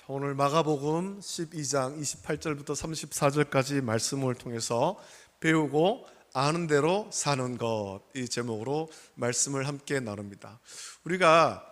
오늘 마가복음 12장 28절부터 34절까지 말씀을 통해서 배우고 아는 대로 사는 것, 이 제목으로 말씀을 함께 나눕니다. 우리가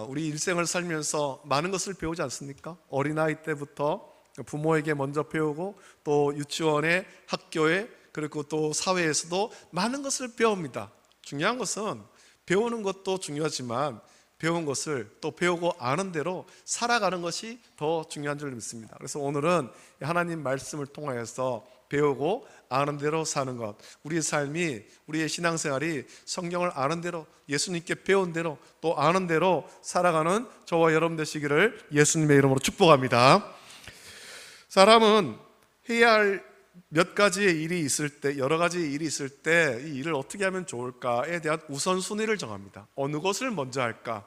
우리 일생을 살면서 많은 것을 배우지 않습니까? 어린아이 때부터 부모에게 먼저 배우고 또 유치원에, 학교에, 그리고 또 사회에서도 많은 것을 배웁니다. 중요한 것은 배우는 것도 중요하지만 배운 것을 또 배우고 아는 대로 살아가는 것이 더 중요한 줄 믿습니다. 그래서 오늘은 하나님 말씀을 통하여서 배우고 아는 대로 사는 것, 우리의 삶이, 우리의 신앙생활이 성경을 아는 대로, 예수님께 배운 대로 또 아는 대로 살아가는 저와 여러분 되시기를 예수님의 이름으로 축복합니다. 사람은 해야 할 몇 가지의 일이 있을 때, 여러 가지의 일이 있을 때 이 일을 어떻게 하면 좋을까에 대한 우선순위를 정합니다. 어느 것을 먼저 할까?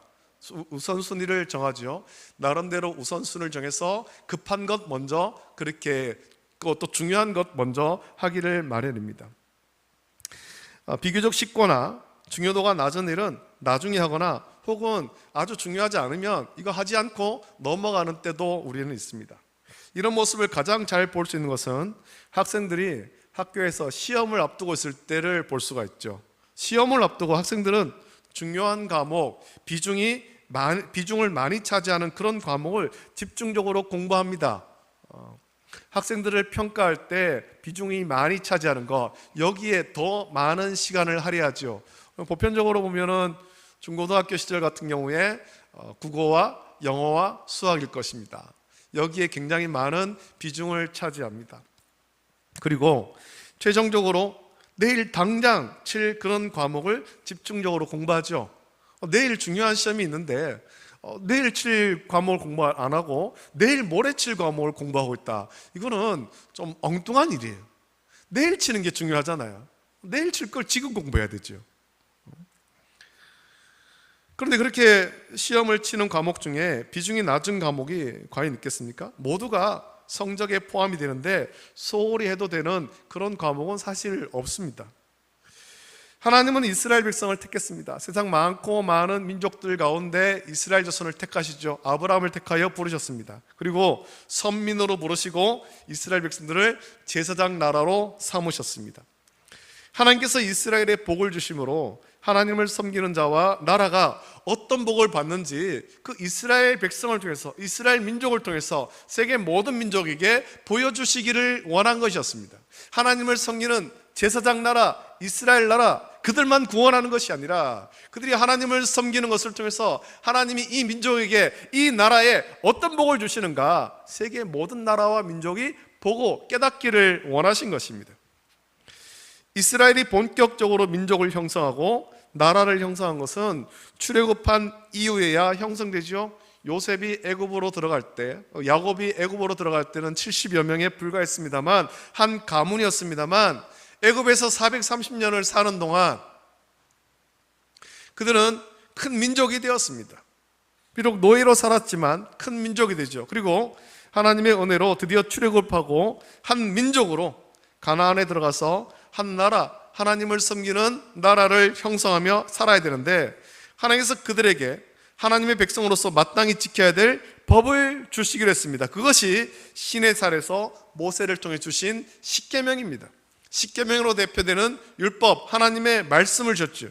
우선순위를 정하죠. 나름대로 우선순위를 정해서 급한 것 먼저, 그렇게 또 중요한 것 먼저 하기를 마련입니다. 비교적 쉽거나 중요도가 낮은 일은 나중에 하거나 혹은 아주 중요하지 않으면 이거 하지 않고 넘어가는 때도 우리는 있습니다. 이런 모습을 가장 잘 볼 수 있는 것은 학생들이 학교에서 시험을 앞두고 있을 때를 볼 수가 있죠. 시험을 앞두고 학생들은 중요한 과목, 비중을 많이 차지하는 그런 과목을 집중적으로 공부합니다. 학생들을 평가할 때 비중이 많이 차지하는 것, 여기에 더 많은 시간을 할애하죠. 보편적으로 보면은 중고등학교 시절 같은 경우에 국어와 영어와 수학일 것입니다. 여기에 굉장히 많은 비중을 차지합니다. 그리고 최종적으로 내일 당장 칠 그런 과목을 집중적으로 공부하죠. 내일 중요한 시험이 있는데 내일 칠 과목을 공부 안 하고 내일 모레 칠 과목을 공부하고 있다. 이거는 좀 엉뚱한 일이에요. 내일 치는 게 중요하잖아요. 내일 칠 걸 지금 공부해야 되죠. 그런데 그렇게 시험을 치는 과목 중에 비중이 낮은 과목이 과연 있겠습니까? 모두가 성적에 포함이 되는데 소홀히 해도 되는 그런 과목은 사실 없습니다. 하나님은 이스라엘 백성을 택했습니다. 세상 많고 많은 민족들 가운데 이스라엘 자손을 택하시죠. 아브라함을 택하여 부르셨습니다. 그리고 선민으로 부르시고 이스라엘 백성들을 제사장 나라로 삼으셨습니다. 하나님께서 이스라엘에 복을 주심으로 하나님을 섬기는 자와 나라가 어떤 복을 받는지 그 이스라엘 백성을 통해서, 이스라엘 민족을 통해서 세계 모든 민족에게 보여주시기를 원한 것이었습니다. 하나님을 섬기는 제사장 나라, 이스라엘 나라, 그들만 구원하는 것이 아니라 그들이 하나님을 섬기는 것을 통해서 하나님이 이 민족에게, 이 나라에 어떤 복을 주시는가 세계 모든 나라와 민족이 보고 깨닫기를 원하신 것입니다. 이스라엘이 본격적으로 민족을 형성하고 나라를 형성한 것은 출애굽한 이후에야 형성되죠. 요셉이 애굽으로 들어갈 때, 야곱이 애굽으로 들어갈 때는 70여 명에 불과했습니다만, 한 가문이었습니다만 애굽에서 430년을 사는 동안 그들은 큰 민족이 되었습니다. 비록 노예로 살았지만 큰 민족이 되죠. 그리고 하나님의 은혜로 드디어 출애굽하고 한 민족으로 가나안에 들어가서 한 나라, 하나님을 섬기는 나라를 형성하며 살아야 되는데, 하나님께서 그들에게 하나님의 백성으로서 마땅히 지켜야 될 법을 주시기로 했습니다. 그것이 시내산에서 모세를 통해 주신 십계명입니다. 십계명으로 대표되는 율법, 하나님의 말씀을 줬죠.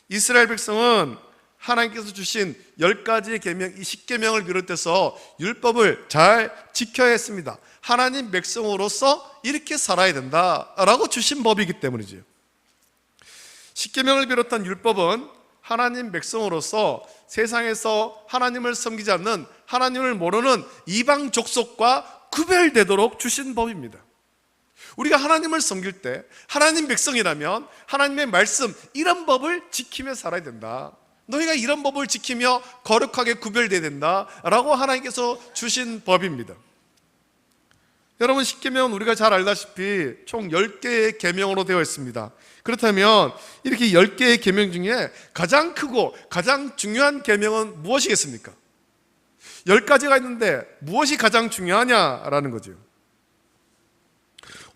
이스라엘 백성은 하나님께서 주신 10가지의 계명, 이 십계명을 비롯해서 율법을 잘 지켜야 했습니다. 하나님 백성으로서 이렇게 살아야 된다라고 주신 법이기 때문이죠. 십계명을 비롯한 율법은 하나님 백성으로서 세상에서 하나님을 섬기지 않는, 하나님을 모르는 이방 족속과 구별되도록 주신 법입니다. 우리가 하나님을 섬길 때 하나님 백성이라면 하나님의 말씀, 이런 법을 지키며 살아야 된다. 너희가 이런 법을 지키며 거룩하게 구별되어야 된다라고 하나님께서 주신 법입니다. 여러분, 십계명은 우리가 잘 알다시피 총 10개의 계명으로 되어 있습니다. 그렇다면 이렇게 10개의 계명 중에 가장 크고 가장 중요한 계명은 무엇이겠습니까? 10가지가 있는데 무엇이 가장 중요하냐라는 거죠.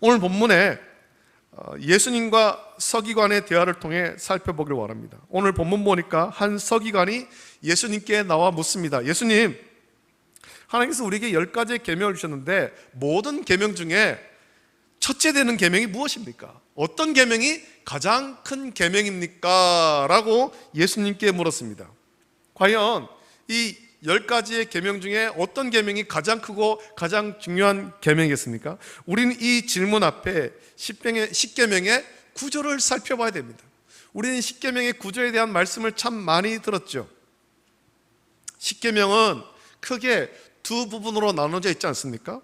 오늘 본문에 예수님과 서기관의 대화를 통해 살펴보기를 원합니다. 오늘 본문 보니까 한 서기관이 예수님께 나와 묻습니다. 예수님, 하나님께서 우리에게 10가지의 계명을 주셨는데 모든 계명 중에 첫째 되는 계명이 무엇입니까? 어떤 계명이 가장 큰 계명입니까? 라고 예수님께 물었습니다. 과연 이 10가지의 계명 중에 어떤 계명이 가장 크고 가장 중요한 계명이겠습니까? 우리는 이 질문 앞에 10계명의 구조를 살펴봐야 됩니다. 우리는 10계명의 구조에 대한 말씀을 참 많이 들었죠. 10계명은 크게 두 부분으로 나눠져 있지 않습니까?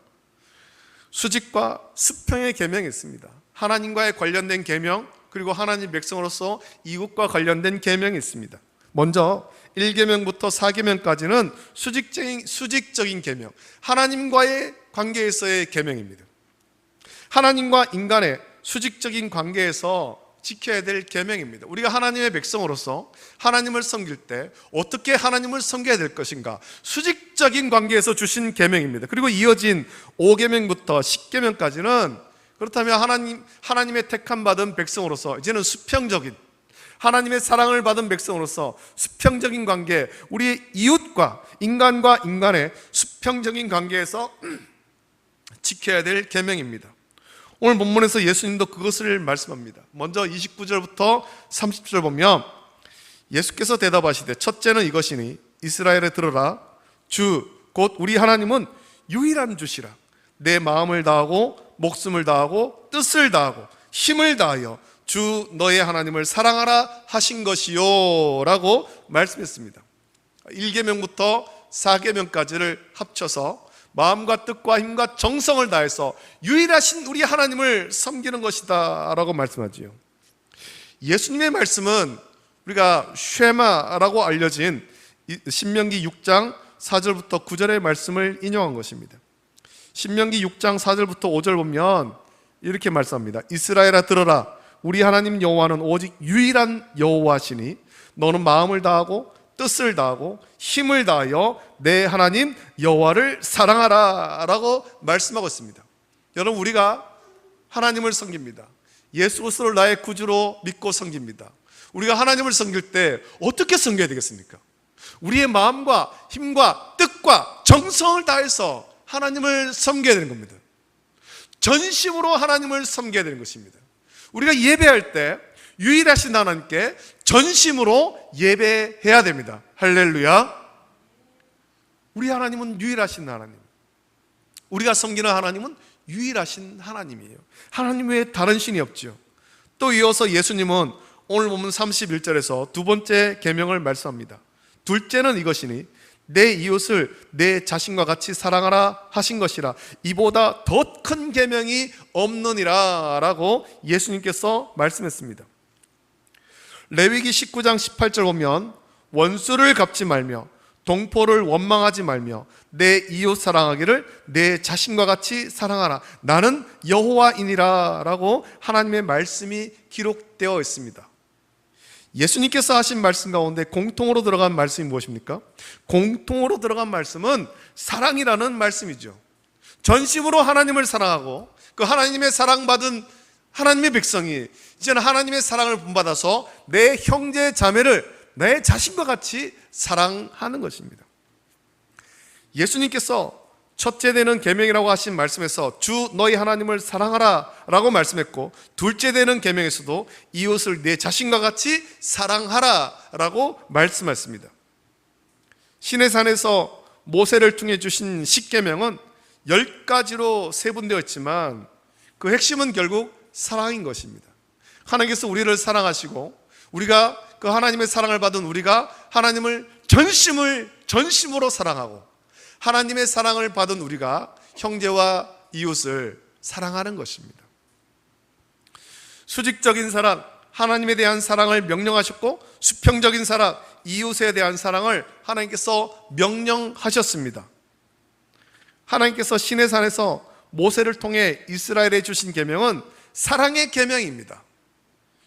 수직과 수평의 계명이 있습니다. 하나님과의 관련된 계명, 그리고 하나님 백성으로서 이웃과 관련된 계명이 있습니다. 먼저 1계명부터 4계명까지는 수직적인 계명, 하나님과의 관계에서의 계명입니다. 하나님과 인간의 수직적인 관계에서 지켜야 될 계명입니다. 우리가 하나님의 백성으로서 하나님을 섬길 때 어떻게 하나님을 섬겨야 될 것인가, 수직적인 관계에서 주신 계명입니다. 그리고 이어진 5계명부터 10계명까지는 그렇다면 하나님의 택함 받은 백성으로서 이제는 수평적인, 하나님의 사랑을 받은 백성으로서 수평적인 관계, 우리의 이웃과 인간의 수평적인 관계에서 지켜야 될 계명입니다. 오늘 본문에서 예수님도 그것을 말씀합니다. 먼저 29절부터 30절 보면 예수께서 대답하시되 첫째는 이것이니 이스라엘에 들으라. 주 곧 우리 하나님은 유일한 주시라. 내 마음을 다하고 목숨을 다하고 뜻을 다하고 힘을 다하여 주 너의 하나님을 사랑하라 하신 것이요 라고 말씀했습니다. 1계명부터 4계명까지를 합쳐서 마음과 뜻과 힘과 정성을 다해서 유일하신 우리 하나님을 섬기는 것이다 라고 말씀하지요. 예수님의 말씀은 우리가 쉐마라고 알려진 신명기 6장 4절부터 9절의 말씀을 인용한 것입니다. 신명기 6장 4절부터 5절 보면 이렇게 말씀합니다. 이스라엘아 들어라. 우리 하나님 여호와는 오직 유일한 여호와시니 너는 마음을 다하고 뜻을 다하고 힘을 다하여 내 하나님 여호와를 사랑하라 라고 말씀하고 있습니다. 여러분, 우리가 하나님을 섬깁니다. 예수 그리스도를 나의 구주로 믿고 섬깁니다. 우리가 하나님을 섬길 때 어떻게 섬겨야 되겠습니까? 우리의 마음과 힘과 뜻과 정성을 다해서 하나님을 섬겨야 되는 겁니다. 전심으로 하나님을 섬겨야 되는 것입니다. 우리가 예배할 때 유일하신 하나님께 전심으로 예배해야 됩니다. 할렐루야. 우리 하나님은 유일하신 하나님, 우리가 섬기는 하나님은 유일하신 하나님이에요. 하나님 외에 다른 신이 없죠. 또 이어서 예수님은 오늘 보면 31절에서 두 번째 계명을 말씀합니다. 둘째는 이것이니 내 이웃을 내 자신과 같이 사랑하라 하신 것이라. 이보다 더 큰 계명이 없느니라 라고 예수님께서 말씀했습니다. 레위기 19장 18절 보면 원수를 갚지 말며 동포를 원망하지 말며 내 이웃 사랑하기를 내 자신과 같이 사랑하라. 나는 여호와이니라 라고 하나님의 말씀이 기록되어 있습니다. 예수님께서 하신 말씀 가운데 공통으로 들어간 말씀이 무엇입니까? 공통으로 들어간 말씀은 사랑이라는 말씀이죠. 전심으로 하나님을 사랑하고 그 하나님의 사랑받은 하나님의 백성이 이제는 하나님의 사랑을 본받아서 내 형제 자매를 내 자신과 같이 사랑하는 것입니다. 예수님께서 첫째 되는 계명이라고 하신 말씀에서 주 너희 하나님을 사랑하라 라고 말씀했고, 둘째 되는 계명에서도 이웃을 내 자신과 같이 사랑하라 라고 말씀했습니다. 시내산에서 모세를 통해 주신 10계명은 10가지로 세분되어 있지만 그 핵심은 결국 사랑인 것입니다. 하나님께서 우리를 사랑하시고 우리가 그 하나님의 사랑을 받은 우리가 하나님을 전심으로 사랑하고 하나님의 사랑을 받은 우리가 형제와 이웃을 사랑하는 것입니다. 수직적인 사랑, 하나님에 대한 사랑을 명령하셨고, 수평적인 사랑, 이웃에 대한 사랑을 하나님께서 명령하셨습니다. 하나님께서 시내산에서 모세를 통해 이스라엘에 주신 계명은 사랑의 계명입니다.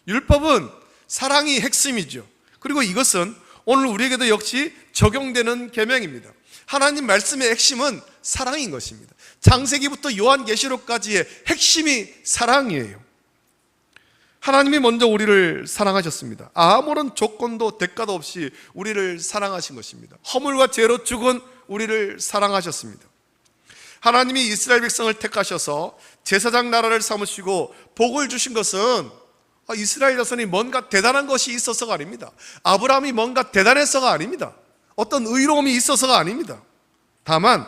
율법은 사랑이 핵심이죠. 그리고 이것은 오늘 우리에게도 역시 적용되는 계명입니다. 하나님 말씀의 핵심은 사랑인 것입니다. 창세기부터 요한계시록까지의 핵심이 사랑이에요. 하나님이 먼저 우리를 사랑하셨습니다. 아무런 조건도 대가도 없이 우리를 사랑하신 것입니다. 허물과 죄로 죽은 우리를 사랑하셨습니다. 하나님이 이스라엘 백성을 택하셔서 제사장 나라를 삼으시고 복을 주신 것은 이스라엘 자손이 뭔가 대단한 것이 있어서가 아닙니다. 아브라함이 뭔가 대단해서가 아닙니다. 어떤 의로움이 있어서가 아닙니다. 다만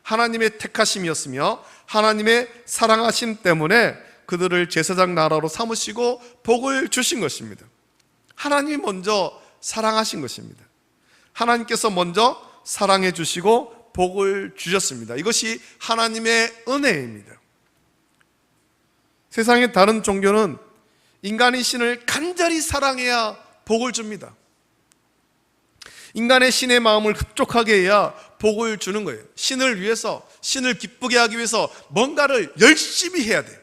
하나님의 택하심이었으며 하나님의 사랑하심 때문에 그들을 제사장 나라로 삼으시고 복을 주신 것입니다. 하나님이 먼저 사랑하신 것입니다. 하나님께서 먼저 사랑해 주시고 복을 주셨습니다. 이것이 하나님의 은혜입니다. 세상의 다른 종교는 인간이 신을 간절히 사랑해야 복을 줍니다. 인간의 신의 마음을 흡족하게 해야 복을 주는 거예요. 신을 위해서, 신을 기쁘게 하기 위해서 뭔가를 열심히 해야 돼요.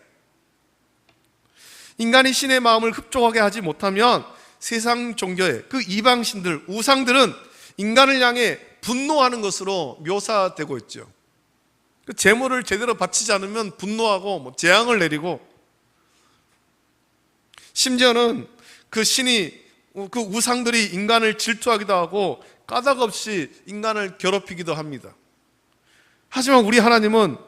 인간이 신의 마음을 흡족하게 하지 못하면 세상 종교의 그 이방신들, 우상들은 인간을 향해 분노하는 것으로 묘사되고 있죠. 그 제물을 제대로 바치지 않으면 분노하고 재앙을 내리고, 심지어는 그 신이, 그 우상들이 인간을 질투하기도 하고 까닭없이 인간을 괴롭히기도 합니다. 하지만 우리 하나님은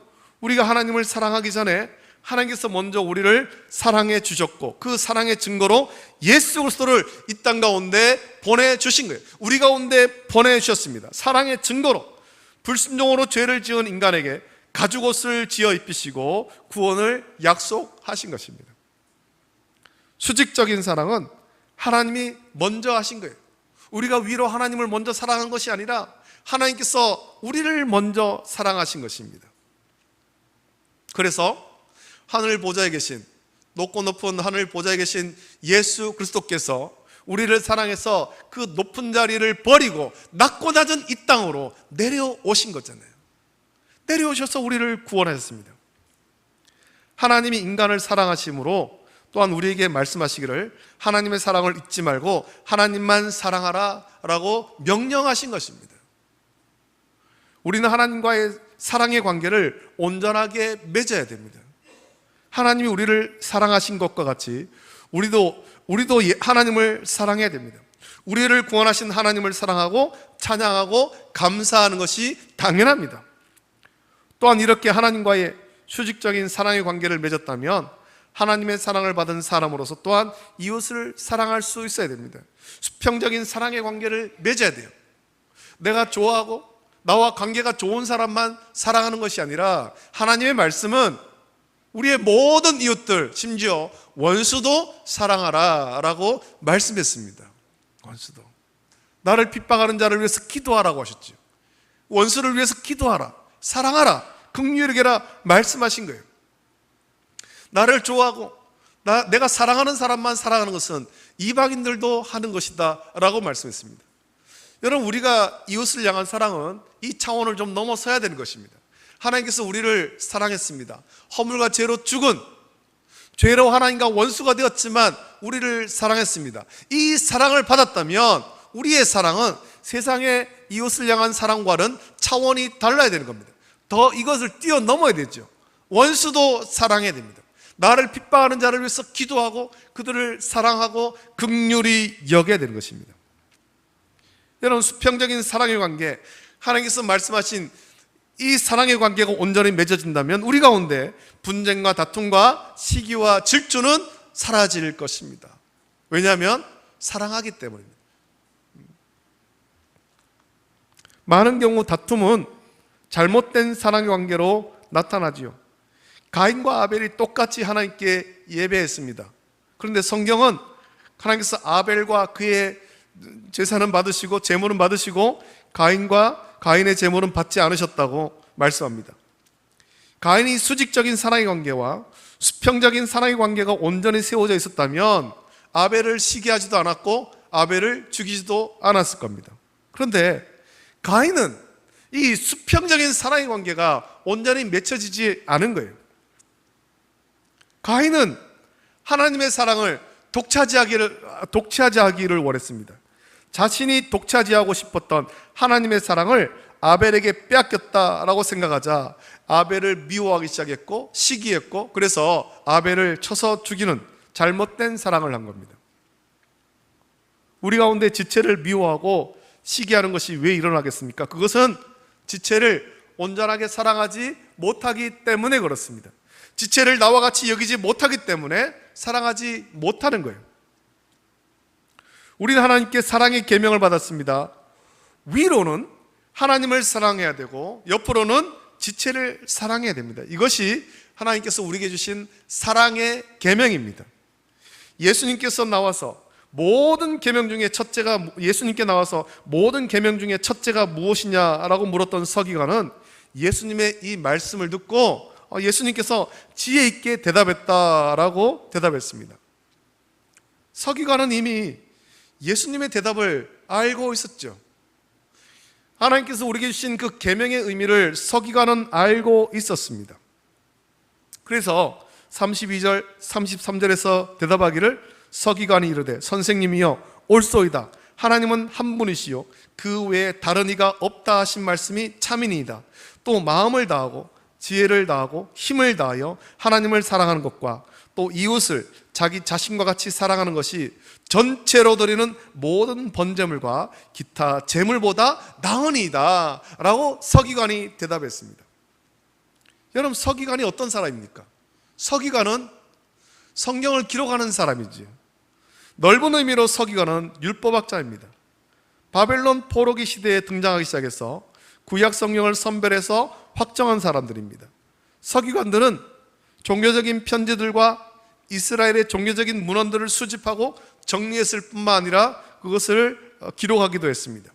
우리가 하나님을 사랑하기 전에 하나님께서 먼저 우리를 사랑해 주셨고, 그 사랑의 증거로 예수 그리스도를 이 땅 가운데 보내주신 거예요. 우리 가운데 보내주셨습니다. 사랑의 증거로 불순종으로 죄를 지은 인간에게 가죽옷을 지어 입히시고 구원을 약속하신 것입니다. 수직적인 사랑은 하나님이 먼저 하신 거예요. 우리가 위로 하나님을 먼저 사랑한 것이 아니라 하나님께서 우리를 먼저 사랑하신 것입니다. 그래서 하늘 보좌에 계신, 높고 높은 하늘 보좌에 계신 예수 그리스도께서 우리를 사랑해서 그 높은 자리를 버리고 낮고 낮은 이 땅으로 내려오신 거잖아요. 내려오셔서 우리를 구원하셨습니다. 하나님이 인간을 사랑하심으로 또한 우리에게 말씀하시기를 하나님의 사랑을 잊지 말고 하나님만 사랑하라 라고 명령하신 것입니다. 우리는 하나님과의 사랑의 관계를 온전하게 맺어야 됩니다. 하나님이 우리를 사랑하신 것과 같이 우리도 하나님을 사랑해야 됩니다. 우리를 구원하신 하나님을 사랑하고 찬양하고 감사하는 것이 당연합니다. 또한 이렇게 하나님과의 수직적인 사랑의 관계를 맺었다면 하나님의 사랑을 받은 사람으로서 또한 이웃을 사랑할 수 있어야 됩니다. 수평적인 사랑의 관계를 맺어야 돼요. 내가 좋아하고 나와 관계가 좋은 사람만 사랑하는 것이 아니라 하나님의 말씀은 우리의 모든 이웃들, 심지어 원수도 사랑하라 라고 말씀했습니다. 원수도. 나를 핍박하는 자를 위해서 기도하라고 하셨죠. 원수를 위해서 기도하라, 사랑하라, 긍휼히 여기라 말씀하신 거예요. 나를 좋아하고 내가 사랑하는 사람만 사랑하는 것은 이방인들도 하는 것이다 라고 말씀했습니다. 여러분, 우리가 이웃을 향한 사랑은 이 차원을 좀 넘어서야 되는 것입니다. 하나님께서 우리를 사랑했습니다. 허물과 죄로 죽은, 죄로 하나님과 원수가 되었지만 우리를 사랑했습니다. 이 사랑을 받았다면 우리의 사랑은 세상의 이웃을 향한 사랑과는 차원이 달라야 되는 겁니다. 더 이것을 뛰어넘어야 되죠. 원수도 사랑해야 됩니다. 나를 핍박하는 자를 위해서 기도하고 그들을 사랑하고 긍휼히 여겨야 되는 것입니다. 여러분, 수평적인 사랑의 관계, 하나님께서 말씀하신 이 사랑의 관계가 온전히 맺어진다면 우리 가운데 분쟁과 다툼과 시기와 질투는 사라질 것입니다. 왜냐하면 사랑하기 때문입니다. 많은 경우 다툼은 잘못된 사랑의 관계로 나타나지요. 가인과 아벨이 똑같이 하나님께 예배했습니다. 그런데 성경은 하나님께서 아벨과 그의 제사는 받으시고 제물은 받으시고 가인의 제물은 받지 않으셨다고 말씀합니다. 가인이 수직적인 사랑의 관계와 수평적인 사랑의 관계가 온전히 세워져 있었다면 아벨을 시기하지도 않았고 아벨을 죽이지도 않았을 겁니다. 그런데 가인은 이 수평적인 사랑의 관계가 온전히 맺혀지지 않은 거예요. 가인은 하나님의 사랑을 독차지하기를 원했습니다. 자신이 독차지하고 싶었던 하나님의 사랑을 아벨에게 빼앗겼다라고 생각하자 아벨을 미워하기 시작했고 시기했고, 그래서 아벨을 쳐서 죽이는 잘못된 사랑을 한 겁니다. 우리 가운데 지체를 미워하고 시기하는 것이 왜 일어나겠습니까? 그것은 지체를 온전하게 사랑하지 못하기 때문에 그렇습니다. 지체를 나와 같이 여기지 못하기 때문에 사랑하지 못하는 거예요. 우리는 하나님께 사랑의 계명을 받았습니다. 위로는 하나님을 사랑해야 되고 옆으로는 지체를 사랑해야 됩니다. 이것이 하나님께서 우리에게 주신 사랑의 계명입니다. 예수님께서 나와서 모든 계명 중에 첫째가 예수님께 나와서 모든 계명 중에 첫째가 무엇이냐라고 물었던 서기관은 예수님의 이 말씀을 듣고 예수님께서 지혜 있게 대답했다라고 대답했습니다. 서기관은 이미 예수님의 대답을 알고 있었죠. 하나님께서 우리에게 주신 그 계명의 의미를 서기관은 알고 있었습니다. 그래서 32절, 33절에서 대답하기를 서기관이 이르되 선생님이여 옳소이다. 하나님은 한 분이시요 그 외에 다른 이가 없다 하신 말씀이 참이니이다. 또 마음을 다하고 지혜를 다하고 힘을 다하여 하나님을 사랑하는 것과 또 이웃을 자기 자신과 같이 사랑하는 것이 전체로 드리는 모든 번제물과 기타 제물보다 나으니이다 라고 서기관이 대답했습니다. 여러분, 서기관이 어떤 사람입니까? 서기관은 성경을 기록하는 사람이지. 넓은 의미로 서기관은 율법학자입니다. 바벨론 포로기 시대에 등장하기 시작해서 구약 성경을 선별해서 확정한 사람들입니다. 서기관들은 종교적인 편지들과 이스라엘의 종교적인 문헌들을 수집하고 정리했을 뿐만 아니라 그것을 기록하기도 했습니다.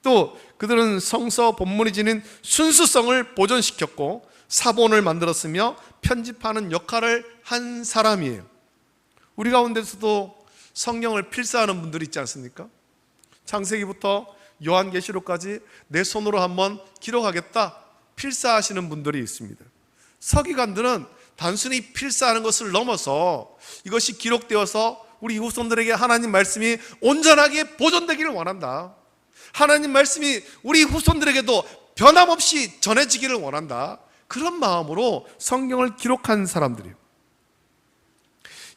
또 그들은 성서 본문이 지닌 순수성을 보존시켰고 사본을 만들었으며 편집하는 역할을 한 사람이에요. 우리 가운데서도 성경을 필사하는 분들이 있지 않습니까? 창세기부터 요한계시록까지 내 손으로 한번 기록하겠다 필사하시는 분들이 있습니다. 서기관들은 단순히 필사하는 것을 넘어서 이것이 기록되어서 우리 후손들에게 하나님 말씀이 온전하게 보존되기를 원한다. 하나님 말씀이 우리 후손들에게도 변함없이 전해지기를 원한다. 그런 마음으로 성경을 기록한 사람들이에요.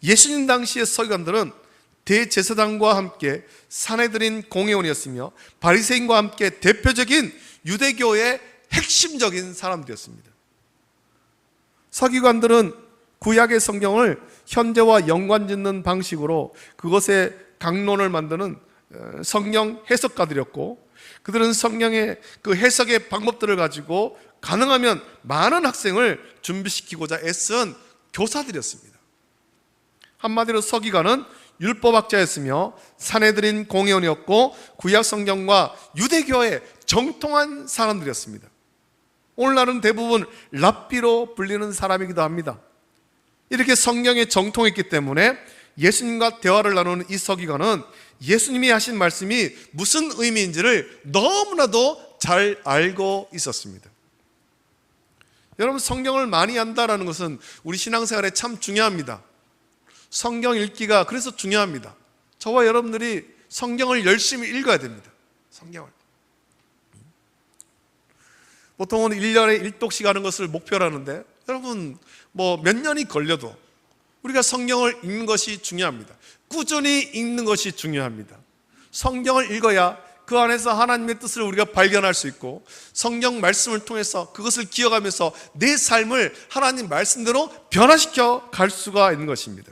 예수님 당시의 서기관들은 대제사장과 함께 사내들인 공회원이었으며 바리새인과 함께 대표적인 유대교의 핵심적인 사람들이었습니다. 서기관들은 구약의 성경을 현재와 연관짓는 방식으로 그것의 강론을 만드는 성경 해석가들이었고, 그들은 성경의 그 해석의 방법들을 가지고 가능하면 많은 학생을 준비시키고자 애쓴 교사들이었습니다. 한마디로 서기관은 율법학자였으며 사내들인 공회원이었고 구약 성경과 유대교의 정통한 사람들이었습니다. 오늘날은 대부분 랍비로 불리는 사람이기도 합니다. 이렇게 성경에 정통했기 때문에 예수님과 대화를 나누는 이 서기관은 예수님이 하신 말씀이 무슨 의미인지를 너무나도 잘 알고 있었습니다. 여러분, 성경을 많이 안다는 것은 우리 신앙생활에 참 중요합니다. 성경 읽기가 그래서 중요합니다. 저와 여러분들이 성경을 열심히 읽어야 됩니다. 성경을. 보통은 1년에 1독씩 하는 것을 목표로 하는데, 여러분 몇 년이 걸려도 우리가 성경을 읽는 것이 중요합니다. 꾸준히 읽는 것이 중요합니다. 성경을 읽어야 그 안에서 하나님의 뜻을 우리가 발견할 수 있고, 성경 말씀을 통해서 그것을 기억하면서 내 삶을 하나님 말씀대로 변화시켜 갈 수가 있는 것입니다.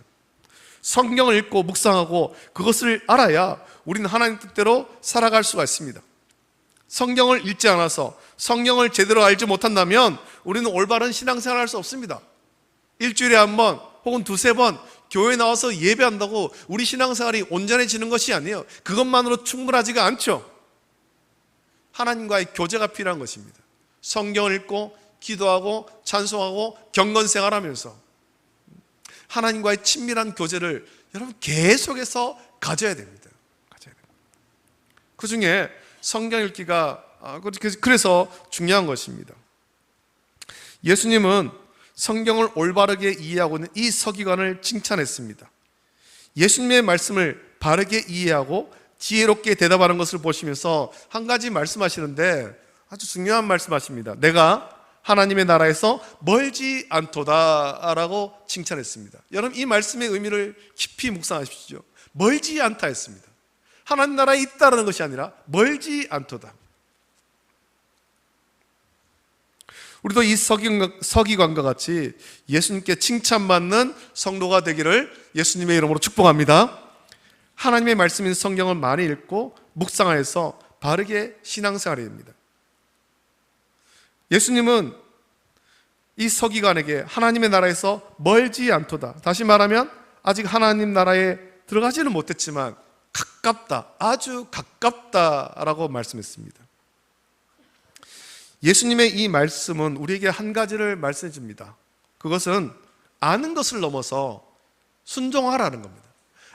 성경을 읽고 묵상하고 그것을 알아야 우리는 하나님 뜻대로 살아갈 수가 있습니다. 성경을 읽지 않아서 성경을 제대로 알지 못한다면 우리는 올바른 신앙생활을 할 수 없습니다. 일주일에 한 번 혹은 두세 번 교회에 나와서 예배한다고 우리 신앙생활이 온전해지는 것이 아니에요. 그것만으로 충분하지가 않죠. 하나님과의 교제가 필요한 것입니다. 성경을 읽고 기도하고 찬송하고 경건생활하면서 하나님과의 친밀한 교제를 여러분 계속해서 가져야 됩니다. 그 중에 성경 읽기가 그래서 중요한 것입니다. 예수님은 성경을 올바르게 이해하고 있는 이 서기관을 칭찬했습니다. 예수님의 말씀을 바르게 이해하고 지혜롭게 대답하는 것을 보시면서 한 가지 말씀하시는데 아주 중요한 말씀하십니다. 내가 하나님의 나라에서 멀지 않도다라고 칭찬했습니다. 여러분, 이 말씀의 의미를 깊이 묵상하십시오. 멀지 않다 했습니다. 하나님 나라에 있다라는 것이 아니라 멀지 않도다. 우리도 이 서기관과 같이 예수님께 칭찬받는 성도가 되기를 예수님의 이름으로 축복합니다. 하나님의 말씀인 성경을 많이 읽고 묵상하여서 바르게 신앙생활해야 됩니다. 예수님은 이 서기관에게 하나님의 나라에서 멀지 않도다, 다시 말하면 아직 하나님 나라에 들어가지는 못했지만 가깝다, 아주 가깝다라고 말씀했습니다. 예수님의 이 말씀은 우리에게 한 가지를 말씀해 줍니다. 그것은 아는 것을 넘어서 순종하라는 겁니다.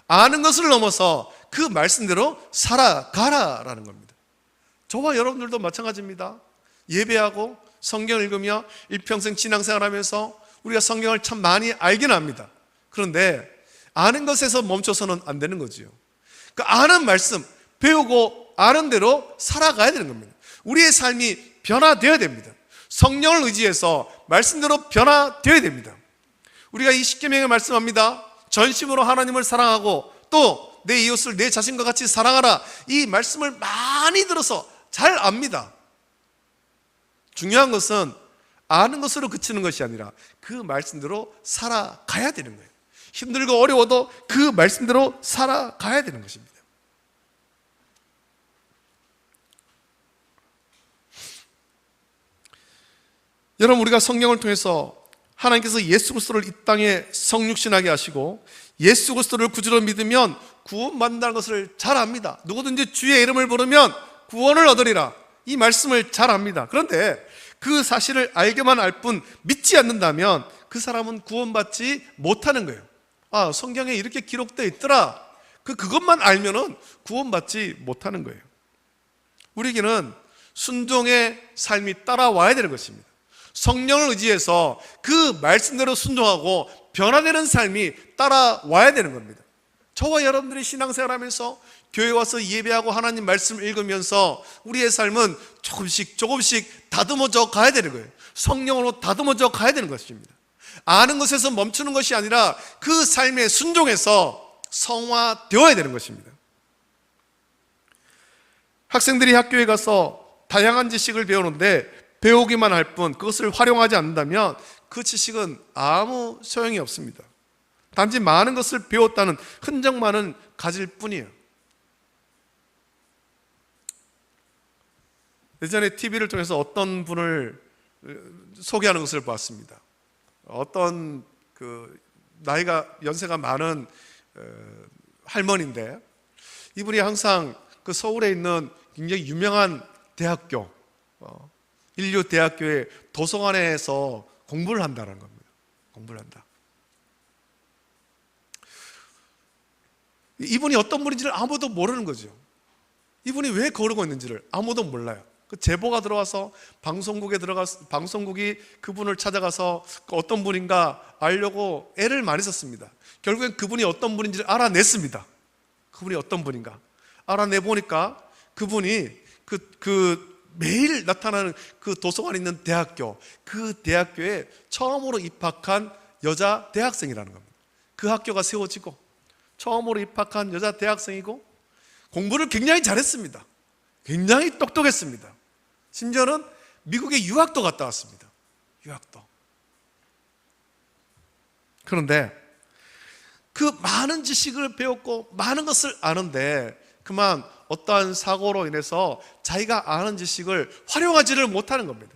아는 것을 넘어서 그 말씀대로 살아가라라는 겁니다. 저와 여러분들도 마찬가지입니다. 예배하고 성경을 읽으며 일평생 신앙생활하면서 우리가 성경을 참 많이 알긴 합니다. 그런데 아는 것에서 멈춰서는 안 되는 거지요. 그 아는 말씀, 배우고 아는 대로 살아가야 되는 겁니다. 우리의 삶이 변화되어야 됩니다. 성령을 의지해서 말씀대로 변화되어야 됩니다. 우리가 이 십계명에 말씀합니다. 전심으로 하나님을 사랑하고 또 내 이웃을 내 자신과 같이 사랑하라. 이 말씀을 많이 들어서 잘 압니다. 중요한 것은 아는 것으로 그치는 것이 아니라 그 말씀대로 살아가야 되는 거예요. 힘들고 어려워도 그 말씀대로 살아가야 되는 것입니다. 여러분, 우리가 성경을 통해서 하나님께서 예수 그리스도를 이 땅에 성육신하게 하시고 예수 그리스도를 구주로 믿으면 구원받는다는 것을 잘 압니다. 누구든지 주의 이름을 부르면 구원을 얻으리라, 이 말씀을 잘 압니다. 그런데 그 사실을 알게만 알 뿐 믿지 않는다면 그 사람은 구원받지 못하는 거예요. 아, 성경에 이렇게 기록되어 있더라, 그것만 알면은 구원받지 못하는 거예요. 우리에게는 순종의 삶이 따라와야 되는 것입니다. 성령을 의지해서 그 말씀대로 순종하고 변화되는 삶이 따라와야 되는 겁니다. 저와 여러분들이 신앙생활하면서 교회 와서 예배하고 하나님 말씀 읽으면서 우리의 삶은 조금씩 다듬어져 가야 되는 거예요. 성령으로 다듬어져 가야 되는 것입니다. 아는 것에서 멈추는 것이 아니라 그 삶에 순종해서 성화되어야 되는 것입니다. 학생들이 학교에 가서 다양한 지식을 배우는데 배우기만 할 뿐 그것을 활용하지 않는다면 그 지식은 아무 소용이 없습니다. 단지 많은 것을 배웠다는 흔적만은 가질 뿐이에요. 예전에 TV를 통해서 어떤 분을 소개하는 것을 봤습니다. 어떤 나이가 연세가 많은 할머니인데 이분이 항상 그 서울에 있는 굉장히 유명한 대학교, 인류 대학교의 도서관에서 공부를 한다는 겁니다. 공부를 한다. 이분이 어떤 분인지를 아무도 모르는 거죠. 이분이 왜 그러고 있는지를 아무도 몰라요. 그 제보가 들어와서 방송국이 그분을 찾아가서 어떤 분인가 알려고 애를 많이 썼습니다. 결국엔 그분이 어떤 분인지를 알아냈습니다. 그분이 어떤 분인가 알아내보니까 그분이 매일 나타나는 그 도서관에 있는 대학교, 그 대학교에 처음으로 입학한 여자 대학생이라는 겁니다. 그 학교가 세워지고 처음으로 입학한 여자 대학생이고 공부를 굉장히 잘했습니다. 굉장히 똑똑했습니다. 심지어는 미국에 유학도 갔다 왔습니다. 유학도. 그런데 그 많은 지식을 배웠고 많은 것을 아는데 그만 어떠한 사고로 인해서 자기가 아는 지식을 활용하지를 못하는 겁니다.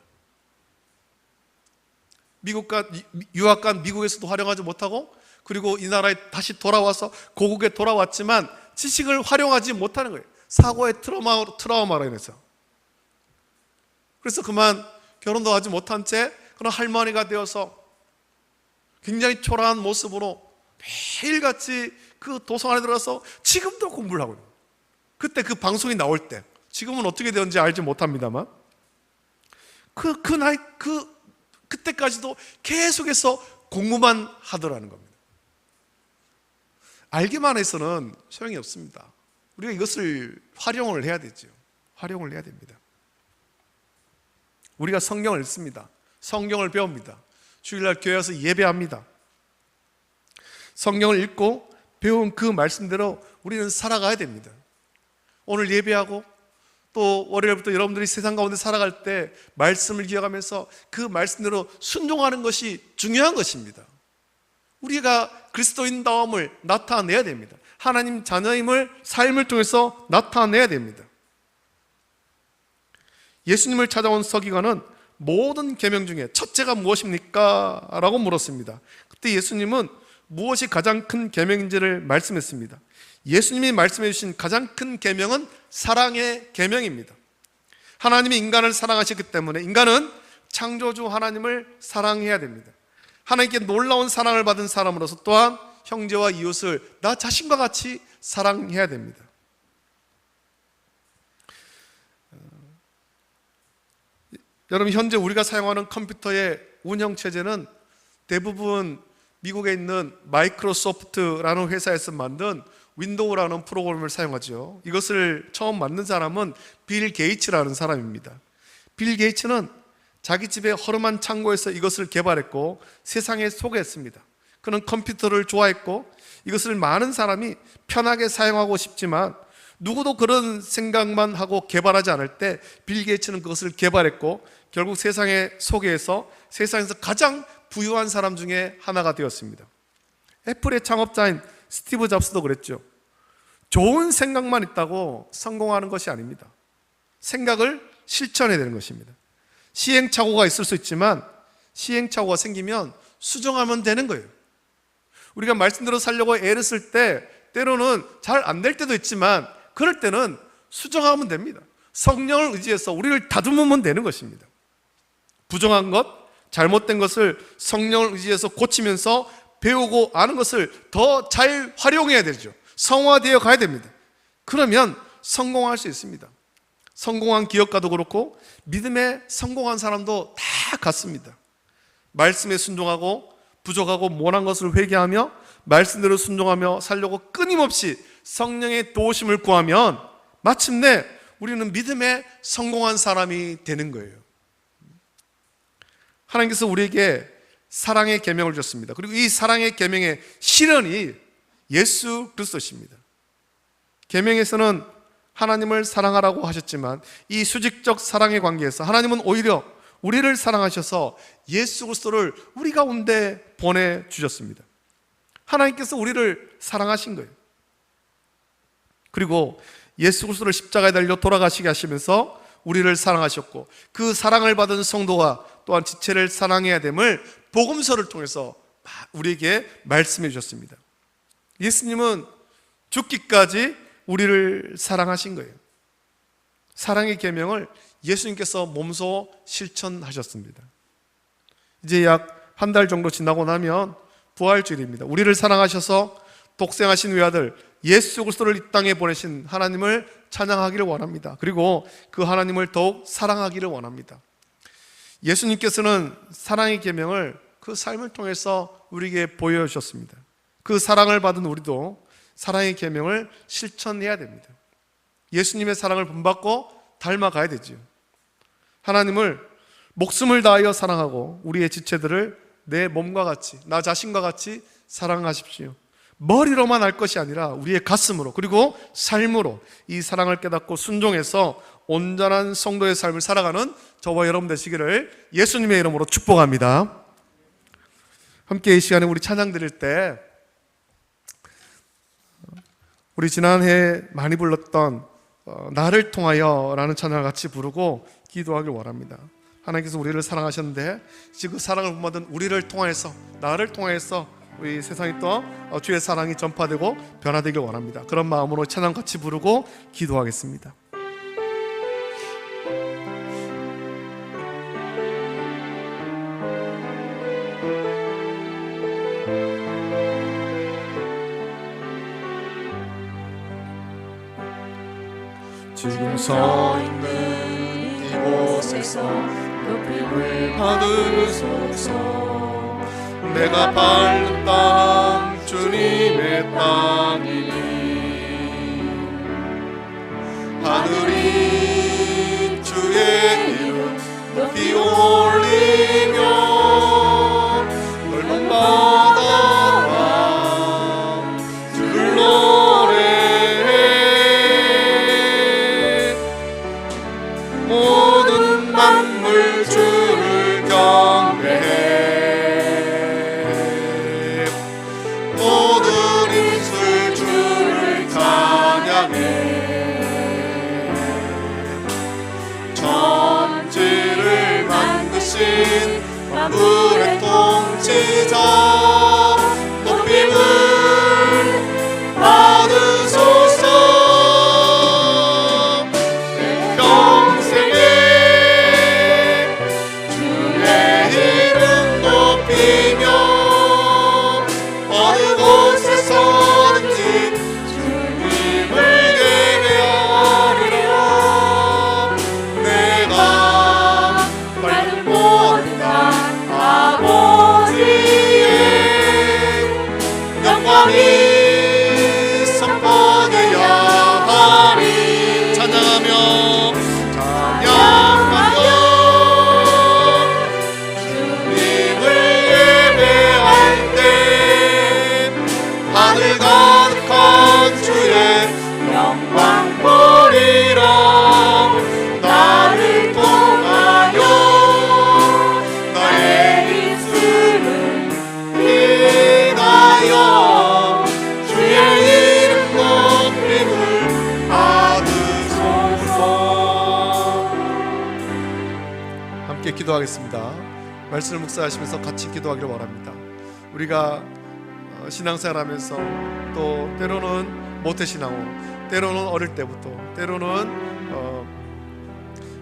유학 간 미국에서도 활용하지 못하고 그리고 이 나라에 다시 돌아와서 고국에 돌아왔지만 지식을 활용하지 못하는 거예요. 사고의 트라우마로 인해서. 그래서 그만 결혼도 하지 못한 채 그런 할머니가 되어서 굉장히 초라한 모습으로 매일같이 그 도서관에 들어가서 지금도 공부를 하고 있어요. 그때 그 방송이 나올 때, 지금은 어떻게 되었는지 알지 못합니다만 그때까지도 계속해서 공부만 하더라는 겁니다. 알기만 해서는 소용이 없습니다. 우리가 이것을 활용을 해야 되죠. 활용을 해야 됩니다. 우리가 성경을 읽습니다. 성경을 배웁니다. 주일날 교회 와서 예배합니다. 성경을 읽고 배운 그 말씀대로 우리는 살아가야 됩니다. 오늘 예배하고 또 월요일부터 여러분들이 세상 가운데 살아갈 때 말씀을 기억하면서 그 말씀대로 순종하는 것이 중요한 것입니다. 우리가 그리스도인다움을 나타내야 됩니다. 하나님 자녀임을 삶을 통해서 나타내야 됩니다. 예수님을 찾아온 서기관은 모든 계명 중에 첫째가 무엇입니까? 라고 물었습니다. 그때 예수님은 무엇이 가장 큰 계명인지를 말씀했습니다. 예수님이 말씀해 주신 가장 큰 계명은 사랑의 계명입니다. 하나님이 인간을 사랑하셨기 때문에 인간은 창조주 하나님을 사랑해야 됩니다. 하나님께 놀라운 사랑을 받은 사람으로서 또한 형제와 이웃을 나 자신과 같이 사랑해야 됩니다. 여러분, 현재 우리가 사용하는 컴퓨터의 운영체제는 대부분 미국에 있는 마이크로소프트라는 회사에서 만든 윈도우라는 프로그램을 사용하죠. 이것을 처음 만든 사람은 빌 게이츠라는 사람입니다. 빌 게이츠는 자기 집의 허름한 창고에서 이것을 개발했고 세상에 소개했습니다. 그는 컴퓨터를 좋아했고 이것을 많은 사람이 편하게 사용하고 싶지만 누구도 그런 생각만 하고 개발하지 않을 때 빌 게이츠는 그것을 개발했고 결국 세상에 소개해서 세상에서 가장 부유한 사람 중에 하나가 되었습니다. 애플의 창업자인 스티브 잡스도 그랬죠. 좋은 생각만 있다고 성공하는 것이 아닙니다. 생각을 실천해야 되는 것입니다. 시행착오가 있을 수 있지만 시행착오가 생기면 수정하면 되는 거예요. 우리가 말씀대로 살려고 애를 쓸 때 때로는 잘 안 될 때도 있지만 그럴 때는 수정하면 됩니다. 성령을 의지해서 우리를 다듬으면 되는 것입니다. 부정한 것, 잘못된 것을 성령을 의지해서 고치면서 배우고 아는 것을 더 잘 활용해야 되죠. 성화되어 가야 됩니다. 그러면 성공할 수 있습니다. 성공한 기업가도 그렇고 믿음에 성공한 사람도 다 같습니다. 말씀에 순종하고 부족하고 못한 것을 회개하며 말씀대로 순종하며 살려고 끊임없이 성령의 도우심을 구하면 마침내 우리는 믿음에 성공한 사람이 되는 거예요. 하나님께서 우리에게 사랑의 계명을 줬습니다. 그리고 이 사랑의 계명의 실현이 예수 그리스도십니다. 계명에서는 하나님을 사랑하라고 하셨지만 이 수직적 사랑의 관계에서 하나님은 오히려 우리를 사랑하셔서 예수 그리스도를 우리 가운데 보내주셨습니다. 하나님께서 우리를 사랑하신 거예요. 그리고 예수 그리스도를 십자가에 달려 돌아가시게 하시면서 우리를 사랑하셨고 그 사랑을 받은 성도가 또한 지체를 사랑해야 됨을 복음서를 통해서 우리에게 말씀해 주셨습니다. 예수님은 죽기까지 우리를 사랑하신 거예요. 사랑의 계명을 예수님께서 몸소 실천하셨습니다. 이제 약 한 달 정도 지나고 나면 부활주일입니다. 우리를 사랑하셔서 독생하신 외아들 예수 그리스도를 이 땅에 보내신 하나님을 찬양하기를 원합니다. 그리고 그 하나님을 더욱 사랑하기를 원합니다. 예수님께서는 사랑의 계명을 그 삶을 통해서 우리에게 보여주셨습니다. 그 사랑을 받은 우리도 사랑의 계명을 실천해야 됩니다. 예수님의 사랑을 본받고 닮아가야 되지요. 하나님을 목숨을 다하여 사랑하고 우리의 지체들을 내 몸과 같이 나 자신과 같이 사랑하십시오. 머리로만 할 것이 아니라 우리의 가슴으로 그리고 삶으로 이 사랑을 깨닫고 순종해서 온전한 성도의 삶을 살아가는 저와 여러분 되시기를 예수님의 이름으로 축복합니다. 함께 이 시간에 우리 찬양 드릴 때 우리 지난해 많이 불렀던 나를 통하여 라는 찬양을 같이 부르고 기도하길 원합니다. 하나님께서 우리를 사랑하셨는데 지금 그 사랑을 본받은 우리를 통해서 나를 통해서 우리 세상에 또 주의 사랑이 전파되고 변화되길 원합니다. 그런 마음으로 찬양 같이 부르고 기도하겠습니다. 지금 서 있는 이곳에서 높임을 받으소서. 내가 밟는 땅 주님의 땅이니 하늘이 주의 이름 높이 올리며 넓은 바다와 주를 노래해 기도하겠습니다. 말씀을 묵상하시면서 같이 기도하기를 원합니다. 우리가 신앙생활하면서 또 때로는 모태신앙으로, 때로는 어릴 때부터, 때로는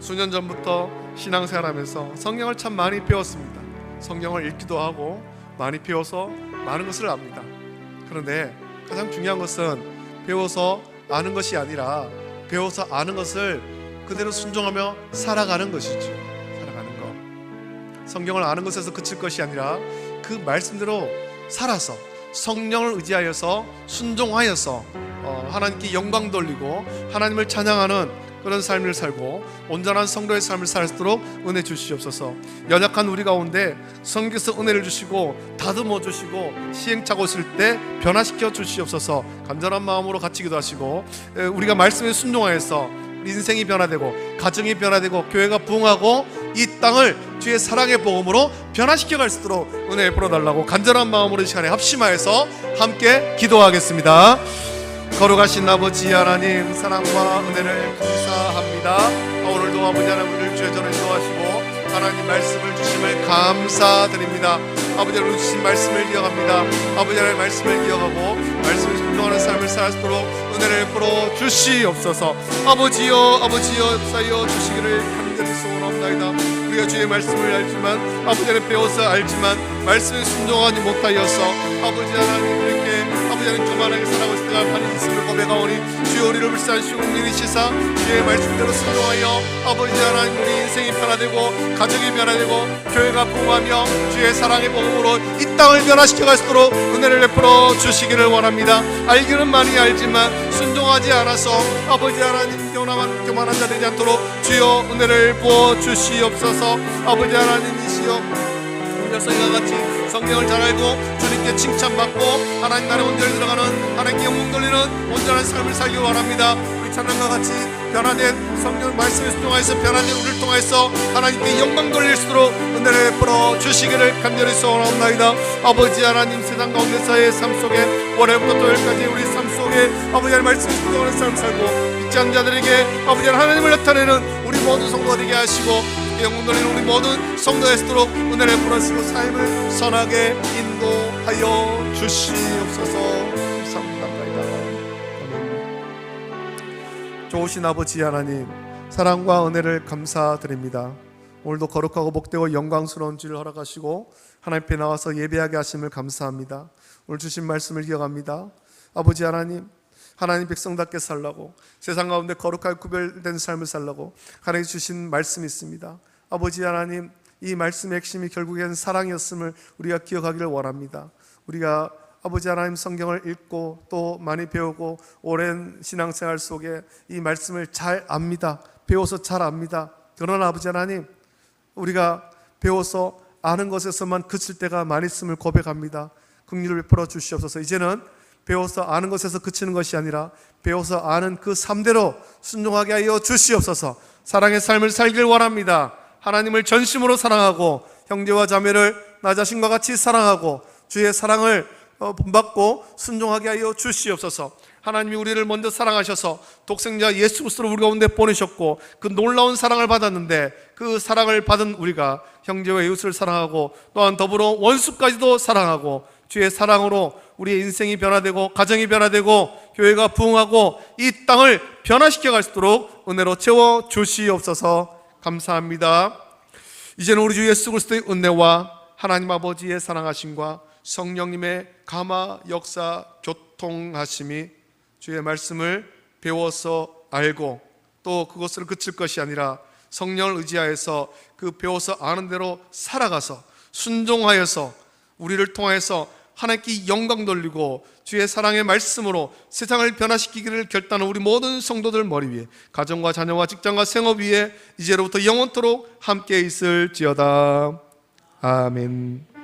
수년 전부터 신앙생활하면서 성경을 참 많이 배웠습니다. 성경을 읽기도 하고 많이 배워서 많은 것을 압니다. 그런데 가장 중요한 것은 배워서 아는 것이 아니라 배워서 아는 것을 그대로 순종하며 살아가는 것이죠. 살아가는 것. 성경을 아는 것에서 그칠 것이 아니라 그 말씀대로 살아서 성령을 의지하여서 순종하여서 하나님께 영광 돌리고 하나님을 찬양하는 그런 삶을 살고 온전한 성도의 삶을 살 수 있도록 은혜 주시옵소서. 연약한 우리 가운데 성경에서 은혜를 주시고 다듬어 주시고 시행착오 있을 때 변화시켜 주시옵소서. 간절한 마음으로 같이 기도하시고 우리가 말씀에 순종하여서 인생이 변화되고 가정이 변화되고 교회가 부흥하고 이 땅을 주의 사랑의 복음으로 변화시켜 갈 수 있도록 은혜 베풀어달라고 간절한 마음으로 이 시간에 합심하여서 함께 기도하겠습니다. 거룩하신 아버지 하나님, 사랑과 은혜를 감사합니다. 오늘도 아버지 하나님 우리를 주의 전에 인도하시고 하나님 말씀을 주심을 감사드립니다. 아버지 하나님 주신 말씀을 기억합니다. 아버지 하나님 말씀을 기억하고 말씀을 순종하는 삶을 살 수 있도록 은혜를 풀어 주시옵소서. 아버지여 역사여 주시기를 간절히 소원합니다. 우리가 주의 말씀을 알지만 아버지 하나님 배워서 알지만 말씀에 순종하지 못하여서 아버지 하나님 이렇게 아버지 하나님 교만하게 살아가고 있을 때가 많이 있음을 고백하오니 주여 우리를 불쌍하시고 미리시사 주의 말씀대로 순종하여 아버지 하나님 우리 인생이 변화되고 가정이 변화되고 교회가 부흥하며 주의 사랑의 복음으로 이 땅을 변화시켜 갈 수 있도록 은혜를 베풀어 주시기를 원합니다. 알기는 많이 알지만 순종하지 않아서 아버지 하나님 교만한 자 되지 않도록 주여 은혜를 부어 주시옵소서. 아버지 하나님이시여 성경과 같이 성경을 잘 알고 주님께 칭찬받고 하나님 나라의 온전히 들어가는 하나님께 영광 돌리는 온전한 삶을 살기 원합니다. 우리 찬양과 같이 변화된 성경 말씀에 순종하여서 변화된 우리를 통하여서 하나님께 영광 돌릴 수 있도록 은혜를 베풀어 주시기를 간절히 소원합니다. 아버지 하나님 세상 가운데서의 삶 속에 월요일부터 토요일까지 우리 삶 속에 아버지 하나님 말씀에 순종하는 삶을 살고 믿지 않는 자들에게 아버지 하나님을 나타내는 우리 모든 성도가 되게 하시고 영광 돌리는 우리 모든 성도가 되도록 은혜를 베풀어주시고 삶을 선하게 인도하여 주시옵소서. 감사합니다. 좋으신 아버지 하나님, 사랑과 은혜를 감사드립니다. 오늘도 거룩하고 복되고 영광스러운 주를 허락하시고 하나님 앞에 나와서 예배하게 하심을 감사합니다. 오늘 주신 말씀을 기억합니다. 아버지 하나님, 하나님 백성답게 살라고 세상 가운데 거룩하게 구별된 삶을 살라고 하나님 주신 말씀이 있습니다. 아버지 하나님, 이 말씀의 핵심이 결국엔 사랑이었음을 우리가 기억하기를 원합니다. 우리가 아버지 하나님 성경을 읽고 또 많이 배우고 오랜 신앙생활 속에 이 말씀을 잘 압니다. 배워서 잘 압니다. 그러나 아버지 하나님, 우리가 배워서 아는 것에서만 그칠 때가 많이 있음을 고백합니다. 긍휼을 베풀어 주시옵소서. 이제는 배워서 아는 것에서 그치는 것이 아니라 배워서 아는 그 삶대로 순종하게 하여 주시옵소서. 사랑의 삶을 살길 원합니다. 하나님을 전심으로 사랑하고 형제와 자매를 나 자신과 같이 사랑하고 주의 사랑을 본받고 순종하게 하여 주시옵소서. 하나님이 우리를 먼저 사랑하셔서 독생자 예수 그리스도를 우리 가운데 보내셨고 그 놀라운 사랑을 받았는데 그 사랑을 받은 우리가 형제와 이웃을 사랑하고 또한 더불어 원수까지도 사랑하고 주의 사랑으로 우리의 인생이 변화되고 가정이 변화되고 교회가 부흥하고 이 땅을 변화시켜 갈 수 있도록 은혜로 채워 주시옵소서. 감사합니다. 이제는 우리 주 예수 그리스도의 은혜와 하나님 아버지의 사랑하심과 성령님의 감화 역사 교통하심이 주의 말씀을 배워서 알고 또 그것을 그칠 것이 아니라 성령을 의지하여서 그 배워서 아는 대로 살아가서 순종하여서 우리를 통하여서 하나님께 영광 돌리고 주의 사랑의 말씀으로 세상을 변화시키기를 결단한 우리 모든 성도들 머리 위에 가정과 자녀와 직장과 생업 위에 이제로부터 영원토록 함께 있을지어다. 아멘.